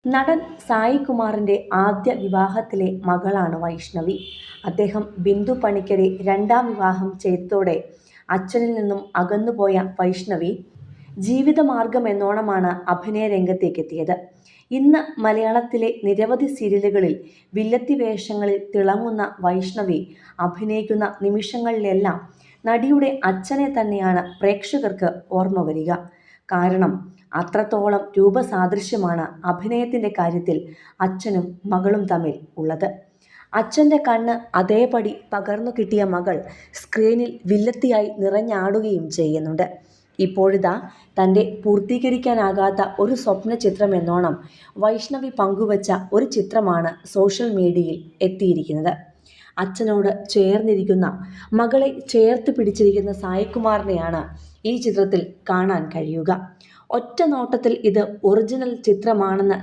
നടൻ സായി കുമാറിന്റെ ആദ്യ വിവാഹത്തിലെ മകളാണ് വൈഷ്ണവി. അദ്ദേഹം ബിന്ദു പണിക്കരെ രണ്ടാം വിവാഹം ചെയ്തതോടെ അച്ഛനിൽ നിന്നും അകന്നുപോയ വൈഷ്ണവി ജീവിതമാർഗമെന്നോണമാണ് അഭിനയ രംഗത്തേക്കെത്തിയത്. ഇന്ന് മലയാളത്തിലെ നിരവധി സീരിയലുകളിൽ വില്ലത്തി വേഷങ്ങളിൽ തിളങ്ങുന്ന വൈഷ്ണവി അഭിനയിക്കുന്ന നിമിഷങ്ങളിലെല്ലാം നടിയുടെ അച്ഛനെ തന്നെയാണ് പ്രേക്ഷകർക്ക് ഓർമ്മ വരിക. കാരണം അത്രത്തോളം രൂപസാദൃശ്യമാണ് അഭിനയത്തിൻ്റെ കാര്യത്തിൽ അച്ഛനും മകളും തമ്മിൽ ഉള്ളത്. അച്ഛൻ്റെ കണ്ണ് അതേപടി പകർന്നു കിട്ടിയ മകൾ സ്ക്രീനിൽ വില്ലത്തിയായി നിറഞ്ഞാടുകയും ചെയ്യുന്നുണ്ട്. ഇപ്പോഴിതാ തൻ്റെ പൂർത്തീകരിക്കാനാകാത്ത ഒരു സ്വപ്ന ചിത്രമെന്നോണം വൈഷ്ണവി പങ്കുവച്ച ഒരു ചിത്രമാണ് സോഷ്യൽ മീഡിയയിൽ എത്തിയിരിക്കുന്നത്. അച്ഛനോട് ചേർന്നിരിക്കുന്ന, മകളെ ചേർത്ത് പിടിച്ചിരിക്കുന്ന സായികുമാറിനെയാണ് ഈ ചിത്രത്തിൽ കാണാൻ കഴിയുക. ഒറ്റ നോട്ടത്തിൽ ഇത് ഒറിജിനൽ ചിത്രമാണെന്ന്